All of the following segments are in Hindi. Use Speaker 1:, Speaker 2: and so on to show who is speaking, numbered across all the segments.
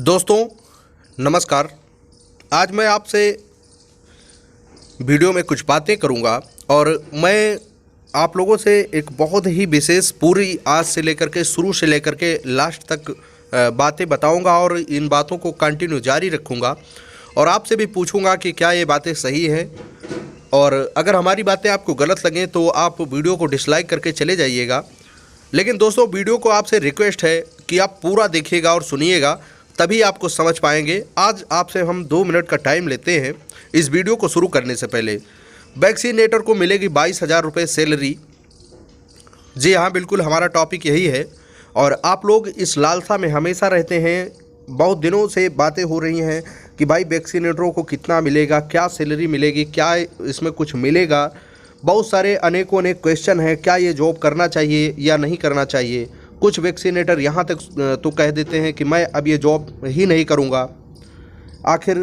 Speaker 1: दोस्तों नमस्कार। आज मैं आपसे वीडियो में कुछ बातें करूंगा और मैं आप लोगों से एक बहुत ही विशेष पूरी आज से लेकर के शुरू से लेकर के लास्ट तक बातें बताऊंगा और इन बातों को कंटिन्यू जारी रखूंगा और आपसे भी पूछूंगा कि क्या ये बातें सही हैं। और अगर हमारी बातें आपको गलत लगें तो आप वीडियो को डिसलाइक करके चले जाइएगा। लेकिन दोस्तों वीडियो को आपसे रिक्वेस्ट है कि आप पूरा देखिएगा और सुनिएगा, तभी आपको समझ पाएंगे। आज आपसे हम 2 मिनट का टाइम लेते हैं इस वीडियो को शुरू करने से पहले। वैक्सीनेटर को मिलेगी 22,000 रुपये सैलरी। जी हाँ, बिल्कुल हमारा टॉपिक यही है और आप लोग इस लालसा में हमेशा रहते हैं। बहुत दिनों से बातें हो रही हैं कि भाई वैक्सीनेटरों को कितना मिलेगा, क्या सैलरी मिलेगी, क्या इसमें कुछ मिलेगा। बहुत सारे अनेकों अनेक क्वेश्चन हैं, क्या ये जॉब करना चाहिए या नहीं करना चाहिए। कुछ वैक्सीनेटर यहाँ तक तो कह देते हैं कि मैं अब ये जॉब ही नहीं करूँगा। आखिर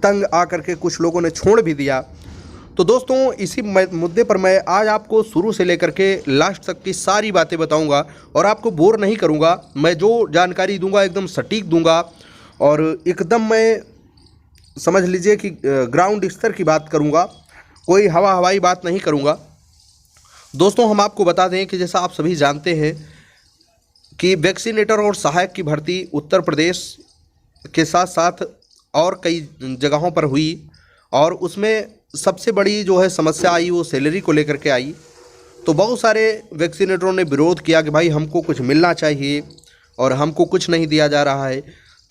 Speaker 1: तंग आकर के कुछ लोगों ने छोड़ भी दिया। तो दोस्तों इसी मुद्दे पर मैं आज आपको शुरू से लेकर के लास्ट तक की सारी बातें बताऊंगा और आपको बोर नहीं करूंगा। मैं जो जानकारी दूंगा एकदम सटीक दूंगा और एकदम मैं समझ लीजिए कि ग्राउंड स्तर की बात करूंगा, कोई हवाई बात नहीं करूंगा। दोस्तों हम आपको बता दें कि जैसा आप सभी जानते हैं कि वैक्सीनेटर और सहायक की भर्ती उत्तर प्रदेश के साथ साथ और कई जगहों पर हुई और उसमें सबसे बड़ी जो है समस्या आई वो सैलरी को लेकर के आई। तो बहुत सारे वैक्सीनेटरों ने विरोध किया कि भाई हमको कुछ मिलना चाहिए और हमको कुछ नहीं दिया जा रहा है।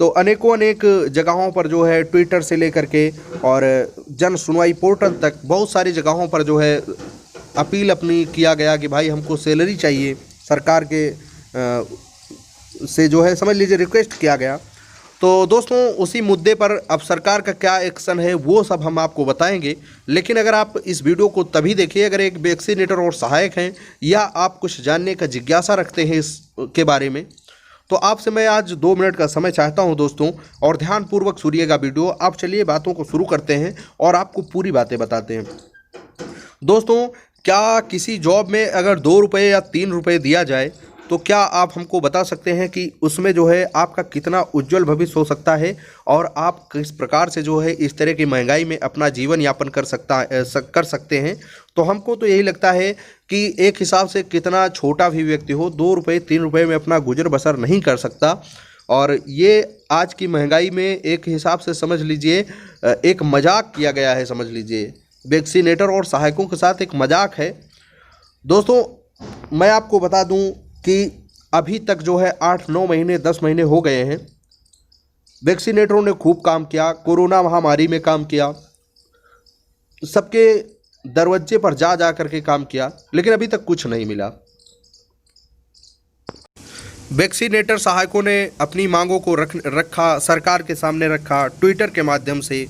Speaker 1: तो अनेकों अनेक जगहों पर जो है ट्विटर से लेकर के और जन सुनवाई पोर्टल तक बहुत सारी जगहों पर जो है अपील अपनी किया गया कि भाई हमको सैलरी चाहिए। सरकार के से जो है समझ लीजिए रिक्वेस्ट किया गया। तो दोस्तों उसी मुद्दे पर अब सरकार का क्या एक्शन है वो सब हम आपको बताएंगे। लेकिन अगर आप इस वीडियो को तभी देखिए अगर एक वैक्सीनेटर और सहायक हैं या आप कुछ जानने का जिज्ञासा रखते हैं इसके बारे में, तो आपसे मैं आज 2 मिनट का समय चाहता हूं दोस्तों और ध्यानपूर्वक सुनिएगा वीडियो। आप चलिए बातों को शुरू करते हैं और आपको पूरी बातें बताते हैं। दोस्तों क्या किसी जॉब में अगर 2 रुपये या 3 रुपये दिया जाए तो क्या आप हमको बता सकते हैं कि उसमें जो है आपका कितना उज्जवल भविष्य हो सकता है और आप किस प्रकार से जो है इस तरह की महंगाई में अपना जीवन यापन कर सकते हैं। तो हमको तो यही लगता है कि एक हिसाब से कितना छोटा भी व्यक्ति हो 2 रुपये 3 रुपये में अपना गुजर बसर नहीं कर सकता। और ये आज की महंगाई में एक हिसाब से समझ लीजिए एक मजाक किया गया है। समझ लीजिए वैक्सीनेटर और सहायकों के साथ एक मजाक है। दोस्तों मैं आपको बता दूं कि अभी तक जो है 8-9 महीने 10 महीने हो गए हैं। वैक्सीनेटरों ने खूब काम किया, कोरोना महामारी में काम किया, सबके दरवाजे पर जा करके काम किया, लेकिन अभी तक कुछ नहीं मिला। वैक्सीनेटर सहायकों ने अपनी मांगों को रखा सरकार के सामने रखा, ट्विटर के माध्यम से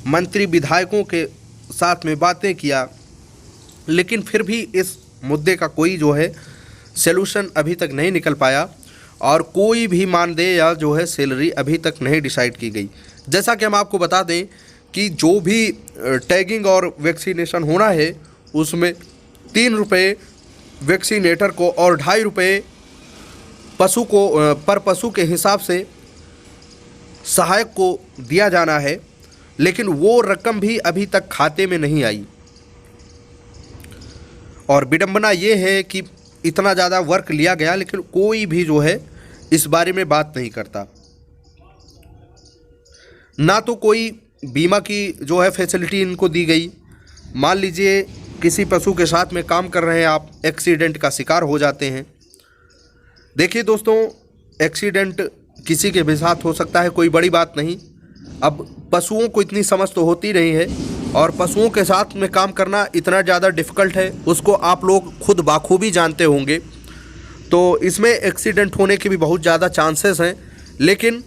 Speaker 1: मंत्री विधायकों के साथ में बातें किया, लेकिन फिर भी इस मुद्दे का कोई जो है सलूशन अभी तक नहीं निकल पाया और कोई भी मानदेय या जो है सैलरी अभी तक नहीं डिसाइड की गई। जैसा कि हम आपको बता दें कि जो भी टैगिंग और वैक्सीनेशन होना है उसमें 3 रुपये वैक्सीनेटर को और 2.5 रुपये पशु को पर पशु के हिसाब से सहायक को दिया जाना है, लेकिन वो रकम भी अभी तक खाते में नहीं आई। और विडंबना ये है कि इतना ज़्यादा वर्क लिया गया लेकिन कोई भी जो है इस बारे में बात नहीं करता। ना तो कोई बीमा की जो है फैसिलिटी इनको दी गई। मान लीजिए किसी पशु के साथ में काम कर रहे हैं आप, एक्सीडेंट का शिकार हो जाते हैं। देखिए दोस्तों एक्सीडेंट किसी के भी साथ हो सकता है, कोई बड़ी बात नहीं। अब पशुओं को इतनी समझ तो होती नहीं है और पशुओं के साथ में काम करना इतना ज़्यादा डिफ़िकल्ट है, उसको आप लोग खुद बाखूबी जानते होंगे। तो इसमें एक्सीडेंट होने के भी बहुत ज़्यादा चांसेस हैं, लेकिन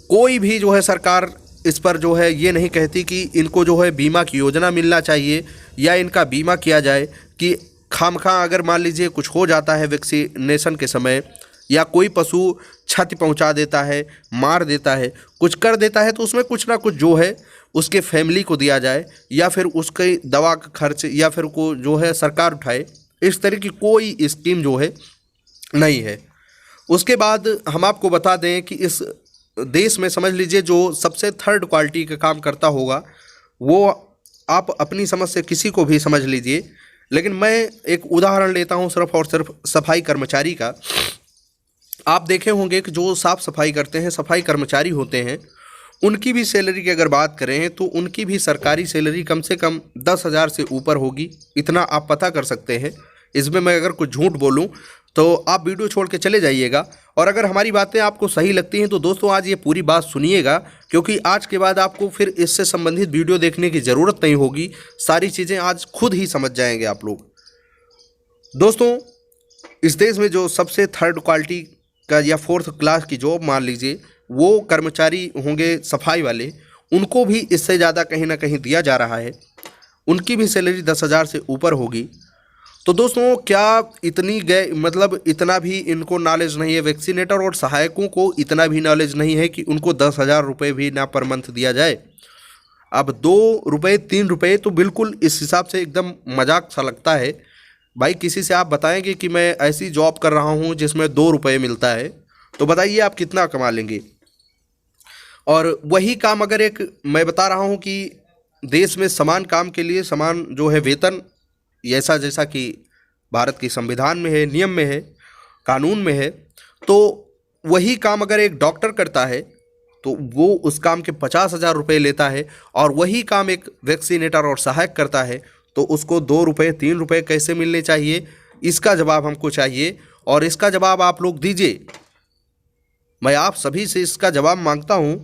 Speaker 1: कोई भी जो है सरकार इस पर जो है ये नहीं कहती कि इनको जो है बीमा की योजना मिलना चाहिए या इनका बीमा किया जाए कि खामखा अगर मान लीजिए कुछ हो जाता है वैक्सीनेशन के समय या कोई पशु क्षति पहुंचा देता है, मार देता है, कुछ कर देता है, तो उसमें कुछ ना कुछ जो है उसके फैमिली को दिया जाए या फिर उसके दवा का खर्च या फिर को जो है सरकार उठाए। इस तरह की कोई स्कीम जो है नहीं है। उसके बाद हम आपको बता दें कि इस देश में समझ लीजिए जो सबसे थर्ड क्वालिटी का काम करता होगा, वो आप अपनी समझ से किसी को भी समझ लीजिए, लेकिन मैं एक उदाहरण लेता हूँ सिर्फ और सिर्फ सफाई कर्मचारी का। आप देखे होंगे कि जो साफ सफाई करते हैं, सफाई कर्मचारी होते हैं, उनकी भी सैलरी की अगर बात करें तो उनकी भी सरकारी सैलरी कम से कम 10,000 से ऊपर होगी, इतना आप पता कर सकते हैं। इसमें मैं अगर कुछ झूठ बोलूं तो आप वीडियो छोड़ के चले जाइएगा, और अगर हमारी बातें आपको सही लगती हैं तो दोस्तों आज ये पूरी बात सुनिएगा, क्योंकि आज के बाद आपको फिर इससे संबंधित वीडियो देखने की ज़रूरत नहीं होगी। सारी चीज़ें आज खुद ही समझ जाएंगे आप लोग। दोस्तों, इस देश में जो सबसे थर्ड क्वालिटी का या फोर्थ क्लास की जॉब मान लीजिए, वो कर्मचारी होंगे सफाई वाले, उनको भी इससे ज़्यादा कहीं ना कहीं दिया जा रहा है। उनकी भी सैलरी 10,000 से ऊपर होगी। तो दोस्तों, क्या इतनी मतलब इतना भी इनको नॉलेज नहीं है, वैक्सीनेटर और सहायकों को इतना भी नॉलेज नहीं है कि उनको 10,000 रुपये भी ना पर मंथ दिया जाए। अब 2 रुपये 3 रुपये तो बिल्कुल इस हिसाब से एकदम मजाक सा लगता है। भाई किसी से आप बताएंगे कि मैं ऐसी जॉब कर रहा हूँ जिसमें 2 रुपये मिलता है, तो बताइए आप कितना कमा लेंगे। और वही काम अगर एक मैं बता रहा हूँ कि देश में समान काम के लिए समान जो है वेतन, ऐसा जैसा कि भारत के संविधान में है, नियम में है, कानून में है, तो वही काम अगर एक डॉक्टर करता है तो वो उस काम के 50,000 रुपये लेता है, और वही काम एक वैक्सीनेटर और सहायक करता है तो उसको 2 रुपये 3 रुपये कैसे मिलने चाहिए, इसका जवाब हमको चाहिए, और इसका जवाब आप लोग दीजिए। मैं आप सभी से इसका जवाब मांगता हूं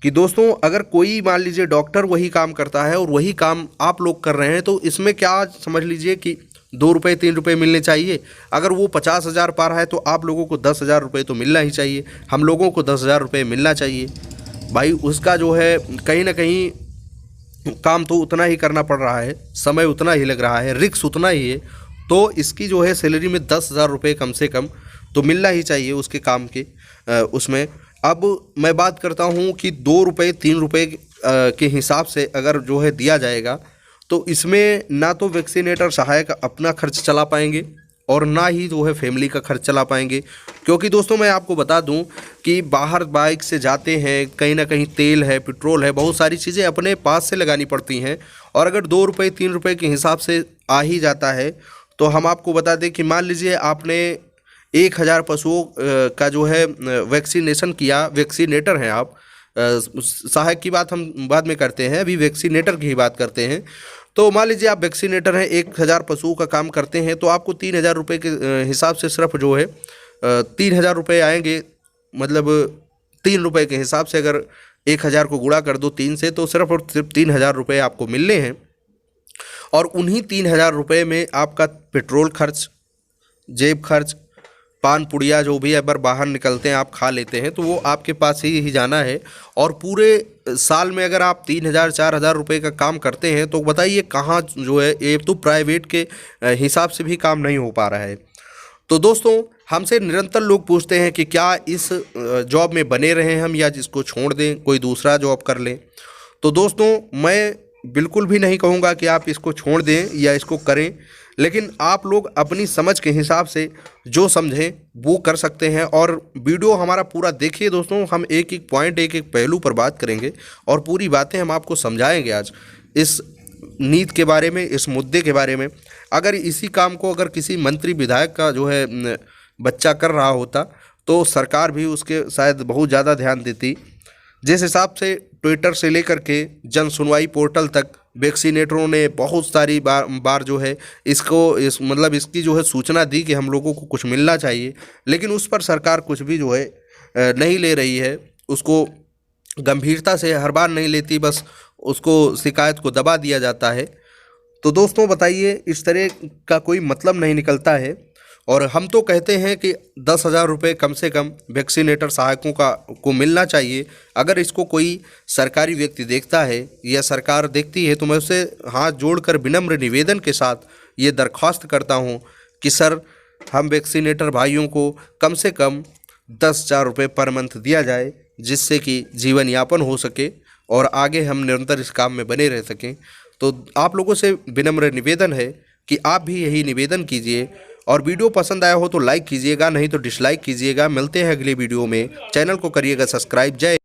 Speaker 1: कि दोस्तों, अगर कोई मान लीजिए डॉक्टर वही काम करता है और वही काम आप लोग कर रहे हैं, तो इसमें क्या समझ लीजिए कि 2 रुपये 3 रुपये मिलने चाहिए। अगर वो 50,000 पा रहा है तो आप लोगों को 10,000 रुपये तो मिलना ही चाहिए, हम लोगों को 10,000 रुपये मिलना चाहिए। भाई उसका जो है कहीं ना कहीं काम तो उतना ही करना पड़ रहा है, समय उतना ही लग रहा है, रिस्क उतना ही है, तो इसकी जो है सैलरी में 10,000 रुपये कम से कम तो मिलना ही चाहिए उसके काम के उसमें। अब मैं बात करता हूँ कि 2 रुपये 3 रुपये के हिसाब से अगर जो है दिया जाएगा, तो इसमें ना तो वैक्सीनेटर सहायक अपना खर्च चला पाएंगे और ना ही जो है फैमिली का खर्च चला पाएंगे। क्योंकि दोस्तों, मैं आपको बता दूं कि बाहर बाइक से जाते हैं, कहीं ना कहीं तेल है, पेट्रोल है, बहुत सारी चीज़ें अपने पास से लगानी पड़ती हैं, और अगर 2 रुपये 3 रुपये के हिसाब से आ ही जाता है, तो हम आपको बता दें कि मान लीजिए आपने 1,000 पशुओं का जो है वैक्सीनेशन किया, वैक्सीनेटर हैं आप, सहायक की बात हम बाद में करते हैं, अभी वैक्सीनेटर की ही बात करते हैं। तो मान लीजिए आप वैक्सीनेटर हैं, 1,000 पशुओं का काम करते हैं, तो आपको 3,000 रुपये के हिसाब से सिर्फ जो है 3,000 रुपये आएंगे। मतलब 3 रुपये के हिसाब से अगर 1,000 को गुणा कर दो 3 से, तो सिर्फ और सिर्फ 3,000 रुपये आपको मिलने हैं, और उन्हीं 3,000 रुपये में आपका पेट्रोल खर्च, जेब खर्च, पान पुड़िया जो भी अगर बाहर निकलते हैं आप खा लेते हैं, तो वो आपके पास ही जाना है। और पूरे साल में अगर आप 3,000 4,000 रुपये का काम करते हैं, तो बताइए कहाँ जो है, ये तो प्राइवेट के हिसाब से भी काम नहीं हो पा रहा है। तो दोस्तों, हमसे निरंतर लोग पूछते हैं कि क्या इस जॉब में बने रहें हम, या जिसको छोड़ दें, कोई दूसरा जॉब कर लें। तो दोस्तों, मैं बिल्कुल भी नहीं कहूँगा कि आप इसको छोड़ दें या इसको करें, लेकिन आप लोग अपनी समझ के हिसाब से जो समझें वो कर सकते हैं। और वीडियो हमारा पूरा देखिए दोस्तों, हम एक एक पॉइंट, एक एक पहलू पर बात करेंगे और पूरी बातें हम आपको समझाएंगे आज इस नीति के बारे में, इस मुद्दे के बारे में। अगर इसी काम को अगर किसी मंत्री विधायक का जो है बच्चा कर रहा होता, तो सरकार भी उसके शायद बहुत ज़्यादा ध्यान देती। जिस हिसाब से ट्विटर से लेकर के जन सुनवाई पोर्टल तक वैक्सीनेटरों ने बहुत सारी बार जो है मतलब इसकी जो है सूचना दी कि हम लोगों को कुछ मिलना चाहिए, लेकिन उस पर सरकार कुछ भी जो है नहीं ले रही है, उसको गंभीरता से हर बार नहीं लेती, बस उसको शिकायत को दबा दिया जाता है। तो दोस्तों बताइए, इस तरह का कोई मतलब नहीं निकलता है। और हम तो कहते हैं कि 10,000 रुपये कम से कम वैक्सीनेटर सहायकों को मिलना चाहिए। अगर इसको कोई सरकारी व्यक्ति देखता है या सरकार देखती है, तो मैं उससे हाथ जोड़कर विनम्र निवेदन के साथ ये दरख्वास्त करता हूँ कि सर, हम वैक्सीनेटर भाइयों को कम से कम 10,000 रुपये पर मंथ दिया जाए, जिससे कि जीवन यापन हो सके और आगे हम निरंतर इस काम में बने रह सकें। तो आप लोगों से विनम्र निवेदन है कि आप भी यही निवेदन कीजिए और वीडियो पसंद आया हो तो लाइक कीजिएगा, नहीं तो डिसलाइक कीजिएगा। मिलते हैं अगले वीडियो में, चैनल को करिएगा सब्सक्राइब। जय